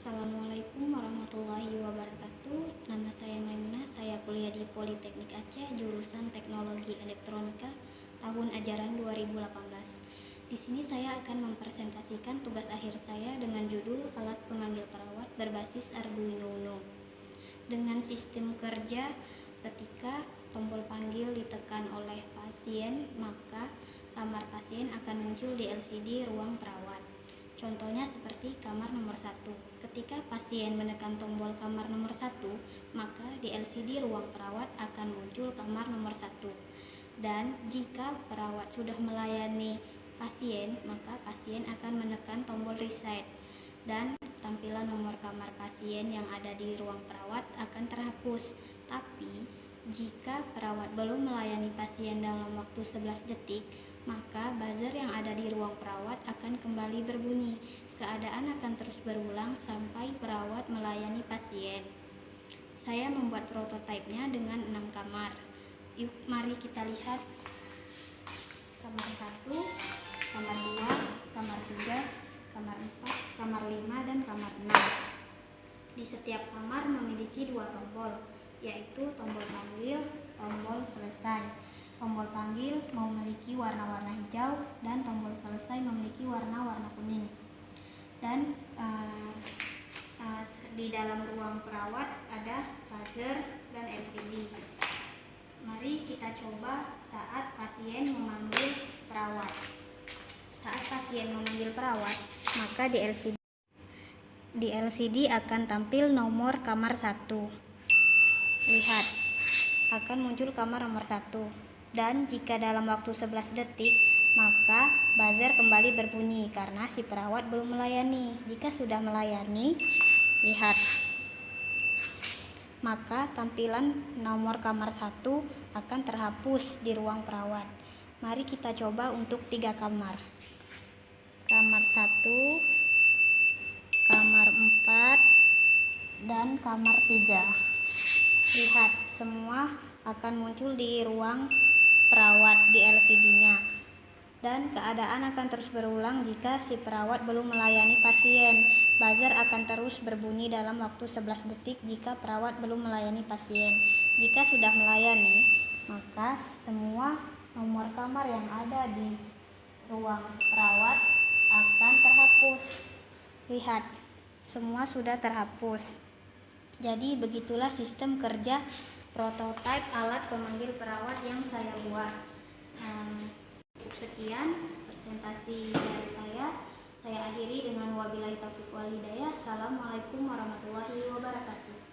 Assalamualaikum warahmatullahi wabarakatuh. Nama saya Maimunah, saya kuliah di Politeknik Aceh, jurusan Teknologi Elektronika, tahun ajaran 2018. Di sini saya akan mempresentasikan tugas akhir saya dengan judul Alat Pemanggil Perawat berbasis Arduino Uno. Dengan sistem kerja, ketika tombol panggil ditekan oleh pasien, maka kamar pasien akan muncul di LCD ruang perawat. Contohnya seperti kamar nomor 1. Ketika pasien menekan tombol kamar nomor 1, maka di LCD ruang perawat akan muncul kamar nomor 1. Dan jika perawat sudah melayani pasien, maka pasien akan menekan tombol reset. Dan tampilan nomor kamar pasien yang ada di ruang perawat akan terhapus. Tapi jika perawat belum melayani pasien dalam waktu 11 detik, maka buzzer yang ada di ruang perawat akan kembali berbunyi. Keadaan akan terus berulang sampai perawat melayani pasien. Saya membuat prototipenya dengan 6 kamar. Yuk, mari kita lihat. Kamar 1, kamar 2, kamar 3, kamar 4, kamar 5, dan kamar 6. Di setiap kamar memiliki 2 tombol, yaitu tombol panggil, tombol selesai. Tombol panggil memiliki warna-warna hijau dan tombol selesai memiliki warna-warna kuning. Dan di dalam ruang perawat ada buzzer dan LCD. Mari kita coba saat pasien memanggil perawat. Saat pasien memanggil perawat, maka di LCD akan tampil nomor kamar 1. Lihat, akan muncul kamar nomor 1. Dan jika dalam waktu 11 detik, maka buzzer kembali berbunyi karena si perawat belum melayani. Jika sudah melayani, lihat, maka tampilan nomor kamar 1 akan terhapus di ruang perawat. Mari kita coba untuk 3 kamar. Kamar 1, kamar 4, dan kamar 3. Lihat, semua akan muncul di ruang perawat di LCD-nya, dan keadaan akan terus berulang jika si perawat belum melayani pasien. Buzzer akan terus berbunyi dalam waktu 11 detik jika perawat belum melayani pasien. Jika sudah melayani, maka semua nomor kamar yang ada di ruang perawat akan terhapus. Lihat, semua sudah terhapus. Jadi begitulah sistem kerja prototipe alat pemanggil perawat yang saya buat. Sekian presentasi dari saya. Saya akhiri dengan wabillahi taufiq wal hidayah. Assalamualaikum warahmatullahi wabarakatuh.